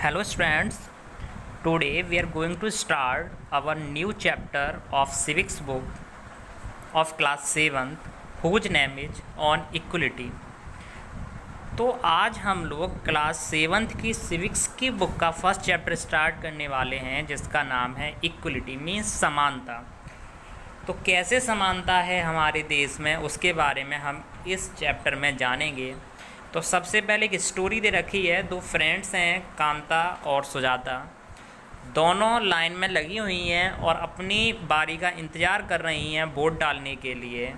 Hello students, today we are going to start our new chapter of civics book of class 7th whose name is on equality। तो आज हम लोग class 7th की civics की book का first chapter start करने वाले हैं जिसका नाम है इक्वलिटी मीन्स समानता। तो कैसे समानता है हमारे देश में उसके बारे में हम इस चैप्टर में जानेंगे। तो सबसे पहले एक स्टोरी दे रखी है। दो फ्रेंड्स हैं, कांता और सुजाता, दोनों लाइन में लगी हुई हैं और अपनी बारी का इंतज़ार कर रही हैं वोट डालने के लिए।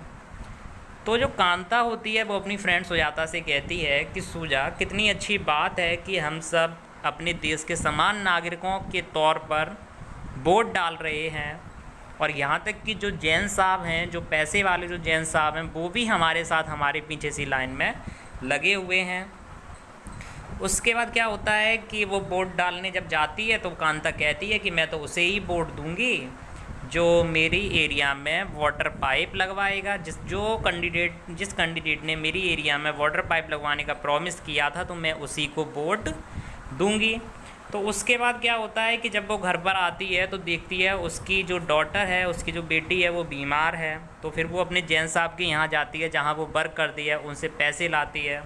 तो जो कांता होती है वो अपनी फ्रेंड सुजाता से कहती है कि सुजा, कितनी अच्छी बात है कि हम सब अपने देश के समान नागरिकों के तौर पर वोट डाल रहे हैं, और यहाँ तक कि जो जैन साहब हैं, जो पैसे वाले जो जैन साहब हैं, वो भी हमारे साथ हमारे पीछे सी लाइन में लगे हुए हैं। उसके बाद क्या होता है कि वो वोट डालने जब जाती है तो कांता कहती है कि मैं तो उसे ही वोट दूंगी जो मेरी एरिया में वाटर पाइप लगवाएगा। जिस कैंडिडेट ने मेरी एरिया में वाटर पाइप लगवाने का प्रॉमिस किया था तो मैं उसी को वोट दूंगी। तो उसके बाद क्या होता है कि जब वो घर पर आती है तो देखती है उसकी जो डॉटर है, उसकी जो बेटी है वो बीमार है। तो फिर वो अपने जैन साहब के यहाँ जाती है जहाँ वो वर्क करती है, उनसे पैसे लाती है,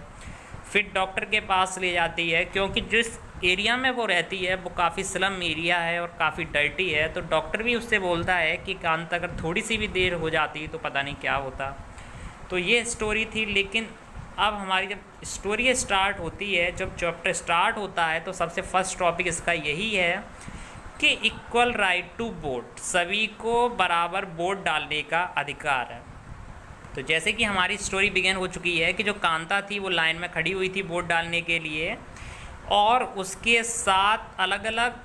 फिर डॉक्टर के पास ले जाती है। क्योंकि जिस एरिया में वो रहती है वो काफ़ी स्लम एरिया है और काफ़ी डर्टी है। तो डॉक्टर भी उससे बोलता है कि कांता अगर थोड़ी सी भी देर हो जाती तो पता नहीं क्या होता। तो ये स्टोरी थी। लेकिन अब हमारी जब स्टोरी स्टार्ट होती है, जब चैप्टर स्टार्ट होता है, तो सबसे फर्स्ट टॉपिक इसका यही है कि इक्वल राइट टू वोट, सभी को बराबर वोट डालने का अधिकार है। तो जैसे कि हमारी स्टोरी बिगिन हो चुकी है कि जो कांता थी वो लाइन में खड़ी हुई थी वोट डालने के लिए, और उसके साथ अलग अलग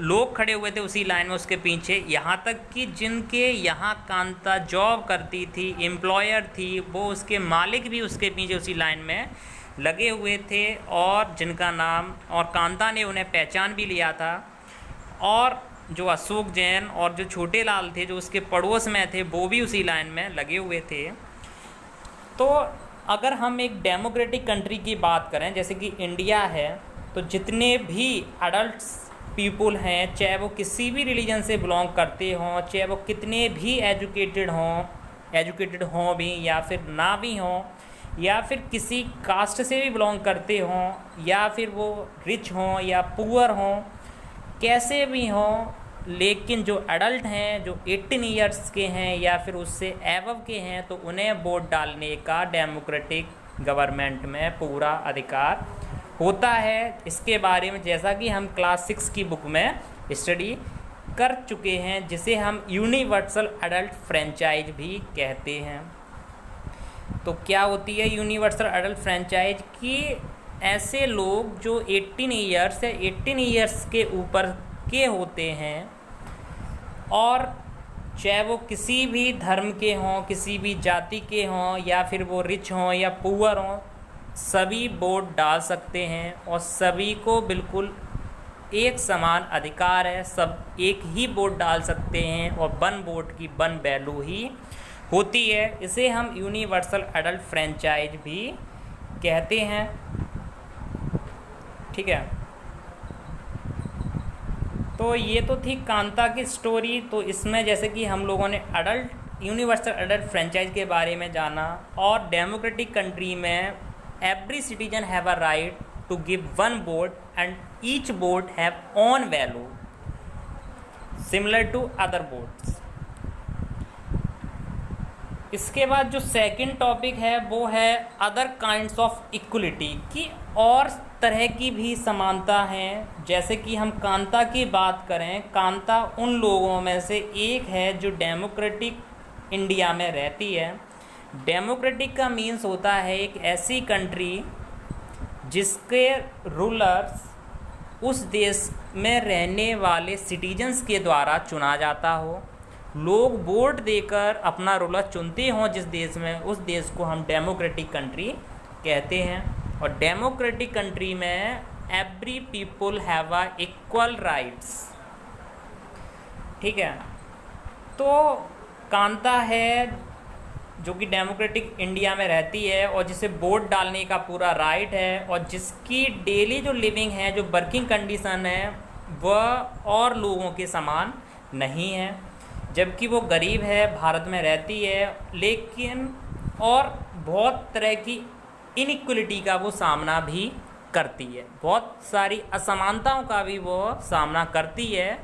लोग खड़े हुए थे उसी लाइन में उसके पीछे। यहाँ तक कि जिनके यहाँ कांता जॉब करती थी, एम्प्लॉयर थी, वो उसके मालिक भी उसके पीछे उसी लाइन में लगे हुए थे, और जिनका नाम, और कांता ने उन्हें पहचान भी लिया था। और जो अशोक जैन और जो छोटे लाल थे जो उसके पड़ोस में थे वो भी उसी लाइन में लगे हुए थे। तो अगर हम एक डेमोक्रेटिक कंट्री की बात करें जैसे कि इंडिया है, तो जितने भी अडल्ट पीपुल हैं, चाहे वो किसी भी रिलीजन से बिलोंग करते हों, चाहे वो कितने भी एजुकेटेड हों भी या फिर ना भी हों, या फिर किसी कास्ट से भी बिलोंग करते हों, या फिर वो रिच हों या पुअर हों, कैसे भी हों, लेकिन जो एडल्ट हैं, जो 18 ईयर्स के हैं या फिर उससे एबव के हैं, तो उन्हें वोट डालने का डेमोक्रेटिक गवर्नमेंट में पूरा अधिकार होता है। इसके बारे में जैसा कि हम क्लास 6 की बुक में स्टडी कर चुके हैं, जिसे हम यूनिवर्सल एडल्ट फ्रेंचाइज भी कहते हैं। तो क्या होती है यूनिवर्सल एडल्ट फ्रेंचाइज? कि ऐसे लोग जो 18 ईयर्स या 18 ईयर्स के ऊपर के होते हैं, और चाहे वो किसी भी धर्म के हों, किसी भी जाति के हों, या फिर वो रिच हों या पुअर हों, सभी वोट डाल सकते हैं और सभी को बिल्कुल एक समान अधिकार है। सब एक ही वोट डाल सकते हैं और 1 वोट की 1 वैल्यू ही होती है। इसे हम यूनिवर्सल एडल्ट फ्रेंचाइज भी कहते हैं। ठीक है, तो ये तो थी कांता की स्टोरी। तो इसमें जैसे कि हम लोगों ने यूनिवर्सल एडल्ट फ्रेंचाइज के बारे में जाना, और डेमोक्रेटिक कंट्री में every citizen have a right to give 1 vote and each vote have own value similar to other votes। इसके बाद जो सेकंड टॉपिक है वो है अदर काइंड्स ऑफ इक्वलिटी, की और तरह की भी समानता हैं। जैसे कि हम कांता की बात करें, कांता उन लोगों में से एक है जो डेमोक्रेटिक इंडिया में रहती है। डेमोक्रेटिक का मीन्स होता है एक ऐसी कंट्री जिसके रूलर्स उस देश में रहने वाले सिटीजन्स के द्वारा चुना जाता हो। लोग वोट देकर अपना रूलर चुनते हों जिस देश में, उस देश को हम डेमोक्रेटिक कंट्री कहते हैं। और डेमोक्रेटिक कंट्री में every people have a equal rights. ठीक है, तो कांता है जो कि डेमोक्रेटिक इंडिया में रहती है और जिसे वोट डालने का पूरा राइट है और जिसकी डेली जो लिविंग है, जो वर्किंग कंडीशन है, वह और लोगों के समान नहीं है, जबकि वो गरीब है, भारत में रहती है, लेकिन और बहुत तरह की इनइक्वलिटी का वो सामना भी करती है, बहुत सारी असमानताओं का भी वो सामना करती है,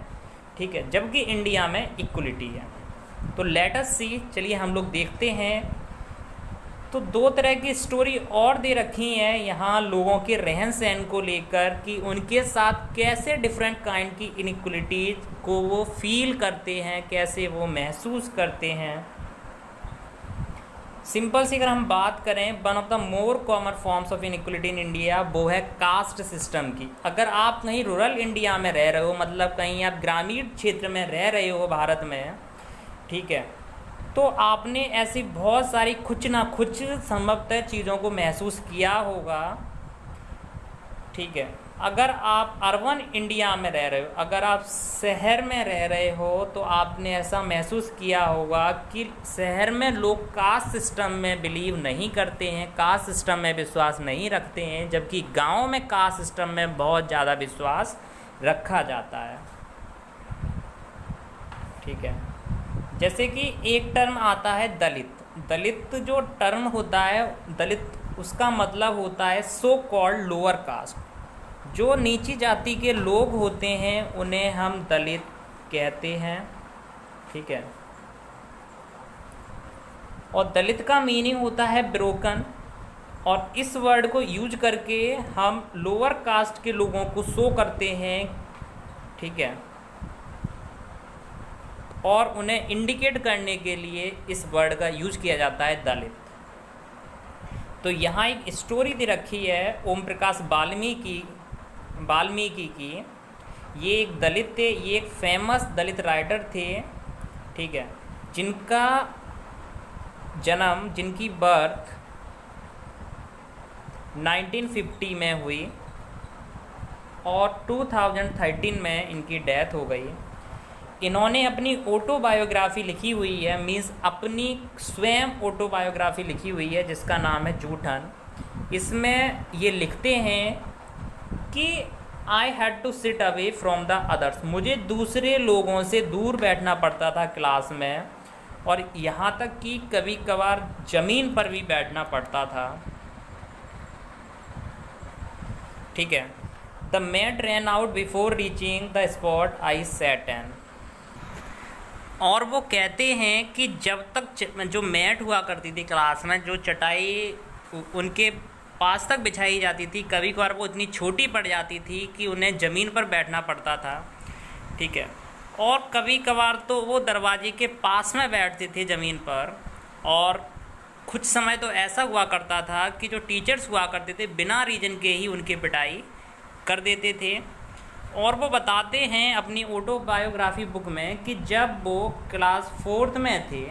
ठीक है, जबकि इंडिया में इक्वलिटी है। तो लेट अस सी, चलिए हम लोग देखते हैं। तो दो तरह की स्टोरी और दे रखी हैं यहाँ लोगों के रहन सहन को लेकर कि उनके साथ कैसे डिफरेंट काइंड की इनइक्वलिटीज को वो फील करते हैं, कैसे वो महसूस करते हैं। सिंपल सी अगर हम बात करें, one of the more common forms of inequality in India, वो है कास्ट सिस्टम की। अगर आप कहीं रूरल इंडिया में रह रहे हो, मतलब कहीं आप ग्रामीण क्षेत्र में रह रहे हो भारत में, ठीक है, तो आपने ऐसी बहुत सारी कुछ ना कुछ संभवतः चीज़ों को महसूस किया होगा, ठीक है। अगर आप अर्बन इंडिया में रह रहे हो, अगर आप शहर में रह रहे हो, तो आपने ऐसा महसूस किया होगा कि शहर में लोग कास्ट सिस्टम में बिलीव नहीं करते हैं, कास्ट सिस्टम में विश्वास नहीं रखते हैं, जबकि गांव में कास्ट सिस्टम में बहुत ज़्यादा विश्वास रखा जाता है, ठीक है। जैसे कि एक टर्म आता है दलित। दलित जो टर्म होता है, दलित, उसका मतलब होता है सो कॉल्ड लोअर कास्ट। जो नीची जाति के लोग होते हैं उन्हें हम दलित कहते हैं, ठीक है। और दलित का मीनिंग होता है ब्रोकन, और इस वर्ड को यूज करके हम लोअर कास्ट के लोगों को शो करते हैं, ठीक है, और उन्हें इंडिकेट करने के लिए इस वर्ड का यूज किया जाता है दलित। तो यहाँ एक स्टोरी दे रखी है ओम प्रकाश वाल्मीकि की। ये एक दलित थे, ये एक फेमस दलित राइटर थे, ठीक है, जिनका जन्म, जिनकी बर्थ 1950 में हुई और 2013 में इनकी डेथ हो गई। इन्होंने अपनी ऑटोबायोग्राफी लिखी हुई है, मीन्स अपनी स्वयं ऑटोबायोग्राफी लिखी हुई है, जिसका नाम है जूठन। इसमें ये लिखते हैं कि I had to sit away from the others, मुझे दूसरे लोगों से दूर बैठना पड़ता था क्लास में, और यहाँ तक कि कभी कभार ज़मीन पर भी बैठना पड़ता था, ठीक है। The mat ran out before reaching the spot I sat in. और वो कहते हैं कि जब तक जो मैट हुआ करती थी क्लास में, जो चटाई उनके पास तक बिछाई जाती थी, कभी कभार वो इतनी छोटी पड़ जाती थी कि उन्हें ज़मीन पर बैठना पड़ता था, ठीक है। और कभी कभार तो वो दरवाजे के पास में बैठते थे ज़मीन पर, और कुछ समय तो ऐसा हुआ करता था कि जो टीचर्स हुआ करते थे बिना रीज़न के ही उनकी पिटाई कर देते थे। और वो बताते हैं अपनी ऑटोबायोग्राफी बुक में कि जब वो क्लास 4th में थे,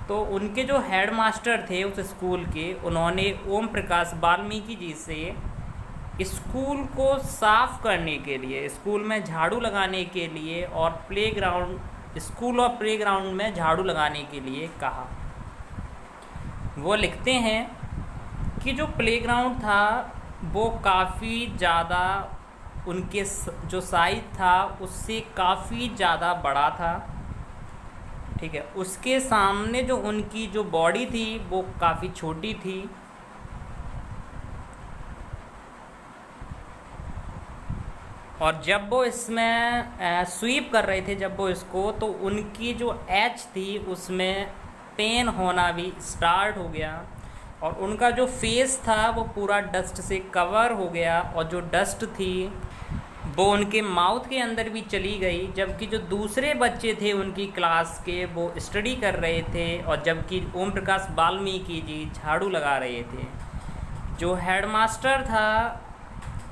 तो उनके जो हेड मास्टर थे उस स्कूल के, उन्होंने ओम प्रकाश वाल्मीकि जी से स्कूल को साफ़ करने के लिए, स्कूल में झाड़ू लगाने के लिए और प्लेग्राउंड, स्कूल और प्लेग्राउंड में झाड़ू लगाने के लिए कहा। वो लिखते हैं कि जो प्लेग्राउंड था वो काफ़ी ज़्यादा, उनके जो साइज था उससे काफ़ी ज़्यादा बड़ा था, ठीक है। उसके सामने जो उनकी जो बॉडी थी वो काफ़ी छोटी थी, और जब वो इसमें स्वीप कर रहे थे, जब वो इसको, तो उनकी जो एज थी उसमें पेन होना भी स्टार्ट हो गया, और उनका जो फेस था वो पूरा डस्ट से कवर हो गया, और जो डस्ट थी वो उनके माउथ के अंदर भी चली गई। जबकि जो दूसरे बच्चे थे उनकी क्लास के, वो स्टडी कर रहे थे, और जबकि ओम प्रकाश वाल्मीकि जी झाड़ू लगा रहे थे। जो हेडमास्टर था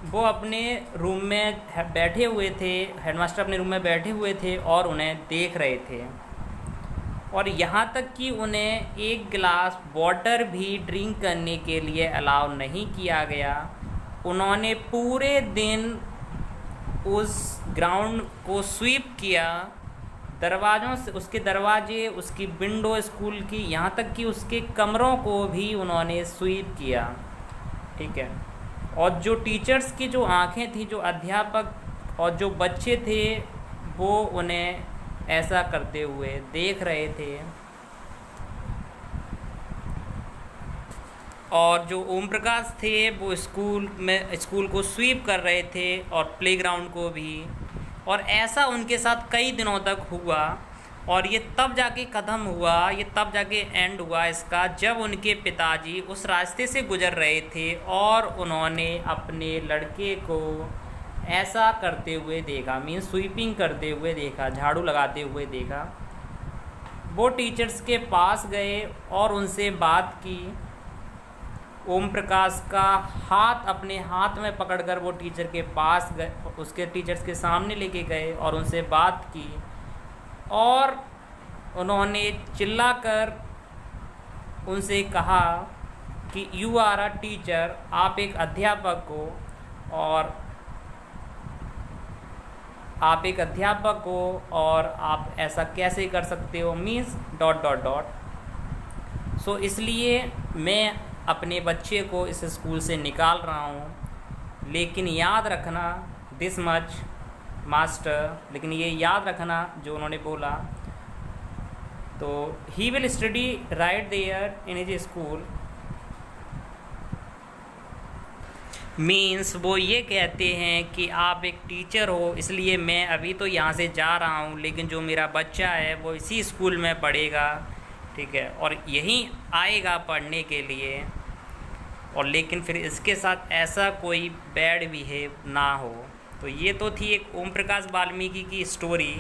वो अपने रूम में बैठे हुए थे, हेडमास्टर अपने रूम में बैठे हुए थे और उन्हें देख रहे थे, और यहाँ तक कि उन्हें एक गिलास वाटर भी ड्रिंक करने के लिए अलाउ नहीं किया गया। उन्होंने पूरे दिन उस ग्राउंड को स्वीप किया, दरवाज़ों से, उसके दरवाजे, उसकी विंडो स्कूल की, यहाँ तक कि उसके कमरों को भी उन्होंने स्वीप किया। ठीक है। और जो टीचर्स की जो आंखें थी, जो अध्यापक और जो बच्चे थे, वो उन्हें ऐसा करते हुए देख रहे थे। और जो ओम प्रकाश थे वो स्कूल को स्वीप कर रहे थे और प्लेग्राउंड को भी। और ऐसा उनके साथ कई दिनों तक हुआ। और ये तब जाके ख़त्म हुआ, ये तब जाके एंड हुआ इसका, जब उनके पिताजी उस रास्ते से गुजर रहे थे और उन्होंने अपने लड़के को ऐसा करते हुए देखा, मीन्स स्वीपिंग करते हुए देखा, झाड़ू लगाते हुए देखा। वो टीचर्स के पास गए और उनसे बात की। ओम प्रकाश का हाथ अपने हाथ में पकड़कर वो टीचर के पास गए, उसके टीचर्स के सामने लेके गए और उनसे बात की। और उन्होंने चिल्लाकर उनसे कहा कि यू आर अ टीचर, आप एक अध्यापक हो और आप एक अध्यापक हो और आप ऐसा कैसे कर सकते हो, मीन्स ... सो इसलिए मैं अपने बच्चे को इस स्कूल से निकाल रहा हूँ। लेकिन याद रखना, दिस मच मास्टर, लेकिन ये याद रखना जो उन्होंने बोला। तो he will study right there in his school, means वो ये कहते हैं कि आप एक टीचर हो, इसलिए मैं अभी तो यहाँ से जा रहा हूँ, लेकिन जो मेरा बच्चा है वो इसी स्कूल में पढ़ेगा। ठीक है। और यहीं आएगा पढ़ने के लिए। और लेकिन फिर इसके साथ ऐसा कोई बैड बिहेव ना हो। तो ये तो थी एक ओम प्रकाश वाल्मीकि की स्टोरी।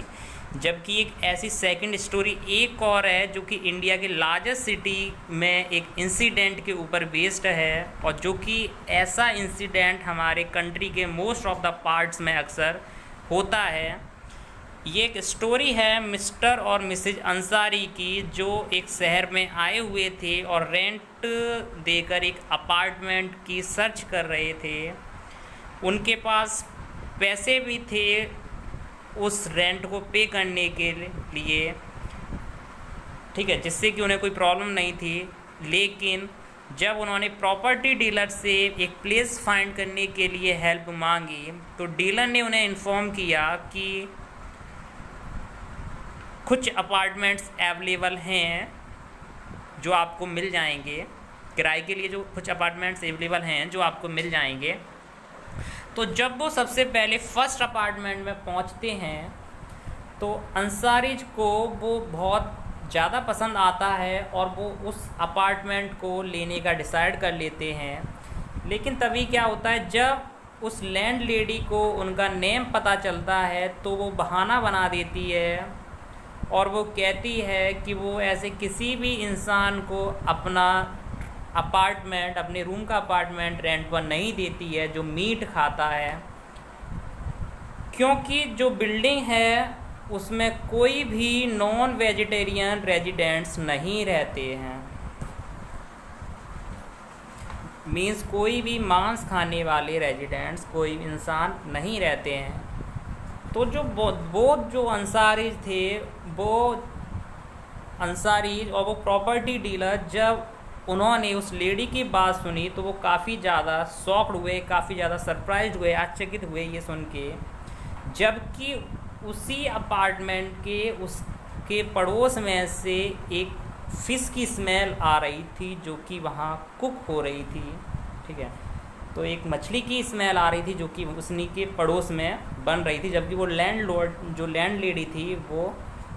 जबकि एक ऐसी सेकंड स्टोरी एक और है जो कि इंडिया के लार्जेस्ट सिटी में एक इंसिडेंट के ऊपर बेस्ड है, और जो कि ऐसा इंसिडेंट हमारे कंट्री के मोस्ट ऑफ द पार्ट्स में अक्सर होता है। ये एक स्टोरी है मिस्टर और मिसेज अंसारी की, जो एक शहर में आए हुए थे और रेंट देकर एक अपार्टमेंट की सर्च कर रहे थे। उनके पास पैसे भी थे उस रेंट को पे करने के लिए। ठीक है, जिससे कि उन्हें कोई प्रॉब्लम नहीं थी। लेकिन जब उन्होंने प्रॉपर्टी डीलर से एक प्लेस फाइंड करने के लिए हेल्प मांगी, तो डीलर ने उन्हें इन्फॉर्म किया कि कुछ अपार्टमेंट्स अवेलेबल हैं जो आपको मिल जाएंगे किराए के लिए, जो कुछ अपार्टमेंट्स अवेलेबल हैं जो आपको मिल जाएंगे। तो जब वो सबसे पहले फर्स्ट अपार्टमेंट में पहुंचते हैं तो अंसारी को वो बहुत ज़्यादा पसंद आता है और वो उस अपार्टमेंट को लेने का डिसाइड कर लेते हैं। लेकिन तभी क्या होता है, जब उस लैंड लेडी को उनका नेम पता चलता है तो वो बहाना बना देती है और वो कहती है कि वो ऐसे किसी भी इंसान को अपना अपार्टमेंट, अपने रूम का अपार्टमेंट रेंट पर नहीं देती है जो मीट खाता है, क्योंकि जो बिल्डिंग है उसमें कोई भी नॉन वेजिटेरियन रेजिडेंट्स नहीं रहते हैं। मीन्स कोई भी मांस खाने वाले रेजिडेंट्स, कोई इंसान नहीं रहते हैं। तो जो वो जो अंसारी थे, वो अंसारी और वो प्रॉपर्टी डीलर, जब उन्होंने उस लेडी की बात सुनी तो वो काफ़ी ज़्यादा शॉक्ड हुए, काफ़ी ज़्यादा सरप्राइज हुए, आश्चर्यचकित हुए ये सुन के। जबकि उसी अपार्टमेंट के उसके पड़ोस में से एक फ़िश की स्मेल आ रही थी जो कि वहाँ कुक हो रही थी। ठीक है, तो एक मछली की स्मेल आ रही थी जो कि उसी के पड़ोस में बन रही थी, जबकि वो लैंड लेडी थी वो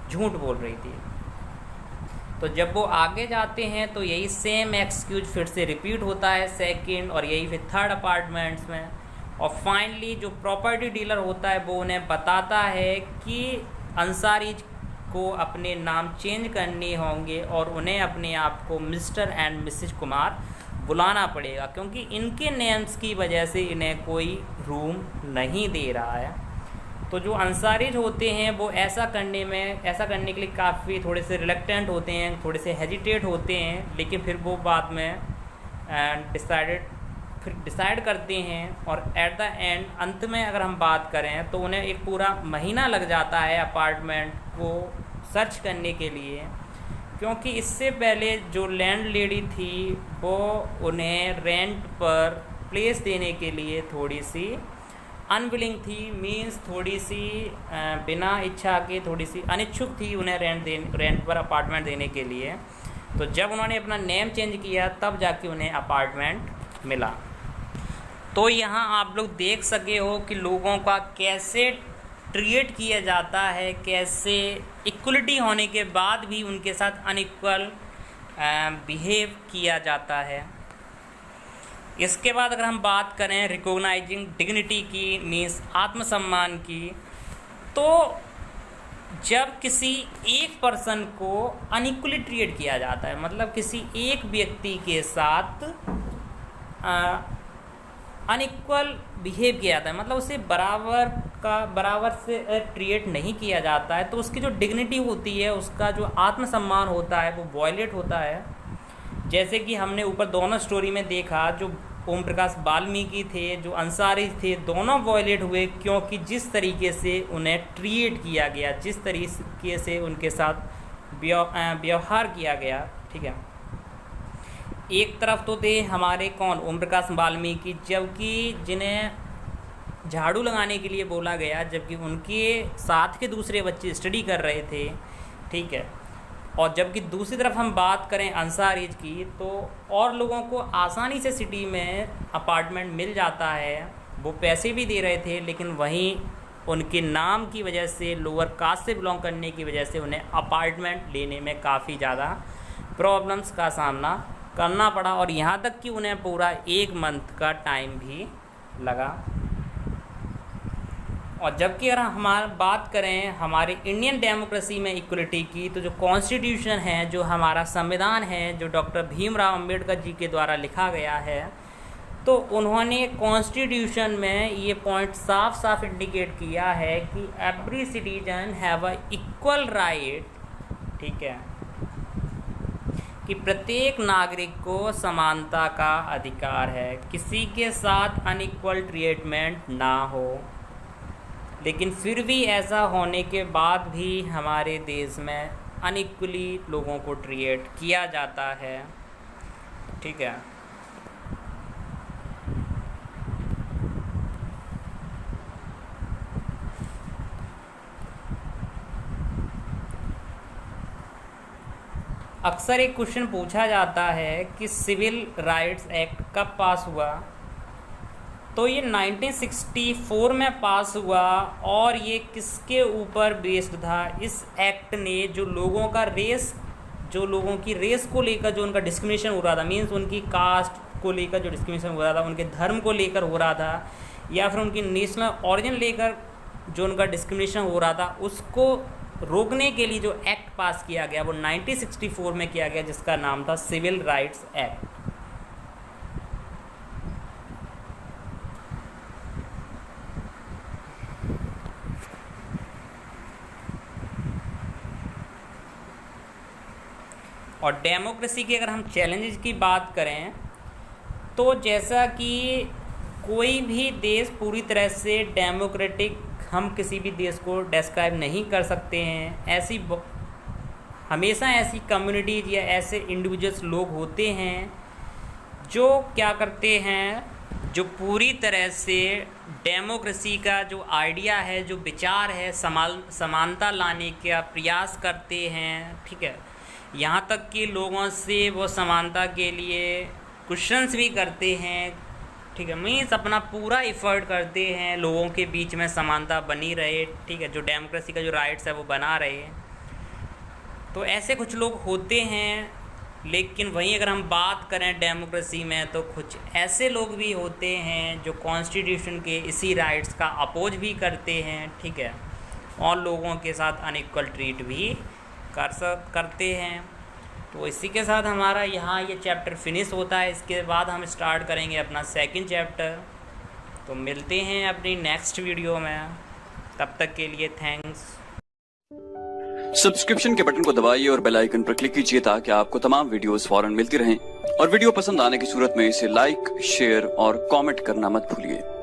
झूठ बोल रही थी। तो जब वो आगे जाते हैं तो यही सेम एक्सक्यूज फिर से रिपीट होता है सेकंड और यही फिर थर्ड अपार्टमेंट्स में। और फाइनली जो प्रॉपर्टी डीलर होता है वो उन्हें बताता है कि अंसारी को अपने नाम चेंज करने होंगे और उन्हें अपने आप को मिस्टर एंड मिसेज कुमार बुलाना पड़ेगा, क्योंकि इनके नेम्स की वजह से इन्हें कोई रूम नहीं दे रहा है। तो जो अंसारी होते हैं वो ऐसा करने के लिए काफ़ी थोड़े से रिलक्टेंट होते हैं, थोड़े से हेजिटेट होते हैं, लेकिन फिर वो बाद में डिसाइडेड फिर डिसाइड करते हैं और एट द एंड अंत में अगर हम बात करें तो उन्हें एक पूरा महीना लग जाता है अपार्टमेंट को सर्च करने के लिए, क्योंकि इससे पहले जो लैंड लेडी थी वो उन्हें रेंट पर प्लेस देने के लिए थोड़ी सी अनविलिंग थी, मीन्स थोड़ी सी बिना इच्छा के थोड़ी सी अनिच्छुक थी उन्हें रेंट पर अपार्टमेंट देने के लिए। तो जब उन्होंने अपना नेम चेंज किया तब जाके उन्हें अपार्टमेंट मिला। तो यहाँ आप लोग देख सके हो कि लोगों का कैसे ट्रीट किया जाता है, कैसे इक्वलिटी होने के बाद भी उनके साथ अनइक्वल बिहेव किया जाता है। इसके बाद अगर हम बात करें रिकॉग्नाइजिंग डिग्निटी की, मीन्स आत्मसम्मान की, तो जब किसी एक पर्सन को अनइक्वली ट्रीट किया जाता है, मतलब किसी एक व्यक्ति के साथ अनइक्वल बिहेव किया जाता है, मतलब उसे बराबर से ट्रीट नहीं किया जाता है, तो उसकी जो डिग्निटी होती है, उसका जो आत्मसम्मान होता है वो वायलेट होता है। जैसे कि हमने ऊपर दोनों स्टोरी में देखा, जो ओम प्रकाश वाल्मीकि थे, जो अंसारी थे, दोनों वायलेट हुए, क्योंकि जिस तरीके से उन्हें ट्रीट किया गया, जिस तरीके से उनके साथ व्यवहार किया गया। ठीक है, एक तरफ तो थे हमारे कौन, ओम प्रकाश वाल्मीकि, जबकि जिन्हें झाड़ू लगाने के लिए बोला गया, जबकि उनके साथ के दूसरे बच्चे स्टडी कर रहे थे। ठीक है, और जबकि दूसरी तरफ हम बात करें अंसारीज की, तो और लोगों को आसानी से सिटी में अपार्टमेंट मिल जाता है, वो पैसे भी दे रहे थे, लेकिन वहीं उनके नाम की वजह से, लोअर कास्ट से बिलोंग करने की वजह से उन्हें अपार्टमेंट लेने में काफ़ी ज़्यादा प्रॉब्लम्स का सामना करना पड़ा, और यहाँ तक कि उन्हें पूरा 1 मंथ का टाइम भी लगा। और जबकि अगर हम बात करें हमारे इंडियन डेमोक्रेसी में इक्वलिटी की, तो जो कॉन्स्टिट्यूशन है, जो हमारा संविधान है, जो डॉक्टर भीमराव अंबेडकर जी के द्वारा लिखा गया है, तो उन्होंने कॉन्स्टिट्यूशन में ये पॉइंट साफ साफ इंडिकेट किया है कि every citizen have a equal right. ठीक है, कि प्रत्येक नागरिक को समानता का अधिकार है, किसी के साथ अनइक्वल ट्रीटमेंट ना हो। लेकिन फिर भी ऐसा होने के बाद भी हमारे देश में अनइक्वली लोगों को ट्रीट किया जाता है। ठीक है, अक्सर एक क्वेश्चन पूछा जाता है कि सिविल राइट्स एक्ट कब पास हुआ, तो ये 1964 में पास हुआ, और ये किसके ऊपर बेस्ड था। इस एक्ट ने जो लोगों की रेस को लेकर जो उनका डिस्क्रिमिनेशन हो रहा था, मीन्स उनकी कास्ट को लेकर जो डिस्क्रिमिनेशन हो रहा था, उनके धर्म को लेकर हो रहा था, या फिर उनकी नेशनल ओरिजिन लेकर जो उनका डिस्क्रिमिनेशन हो रहा था, उसको रोकने के लिए जो एक्ट पास किया गया वो 1964 में किया गया, जिसका नाम था सिविल राइट्स एक्ट। और डेमोक्रेसी के अगर हम चैलेंजेस की बात करें, तो जैसा कि कोई भी देश पूरी तरह से डेमोक्रेटिक हम किसी भी देश को डिस्क्राइब नहीं कर सकते हैं। हमेशा ऐसी कम्युनिटीज या ऐसे इंडिविजुअल्स लोग होते हैं जो क्या करते हैं, जो पूरी तरह से डेमोक्रेसी का जो आइडिया है, जो विचार है, समानता लाने का प्रयास करते हैं। ठीक है, यहाँ तक कि लोगों से वो समानता के लिए क्वेश्चंस भी करते हैं। ठीक है, मीन्स अपना पूरा एफर्ट करते हैं लोगों के बीच में समानता बनी रहे। ठीक है, जो डेमोक्रेसी का जो राइट्स है वो बना रहे। तो ऐसे कुछ लोग होते हैं, लेकिन वहीं अगर हम बात करें डेमोक्रेसी में, तो कुछ ऐसे लोग भी होते हैं जो कॉन्स्टिट्यूशन के इसी राइट्स का अपोज भी करते हैं। ठीक है, और लोगों के साथ अनइक्वल ट्रीट भी करते हैं। तो इसी के साथ हमारा यहाँ ये चैप्टर फिनिश होता है। इसके बाद हम स्टार्ट करेंगे अपना सेकंड चैप्टर। तो मिलते हैं अपनी नेक्स्ट वीडियो में, तब तक के लिए थैंक्स। सब्सक्रिप्शन के बटन को दबाइए और बेल आइकन पर क्लिक कीजिए ताकि आपको तमाम वीडियोस फौरन मिलती रहें। और वीडियो पसंद आने की सूरत में इसे लाइक, शेयर और कमेंट करना मत भूलिए।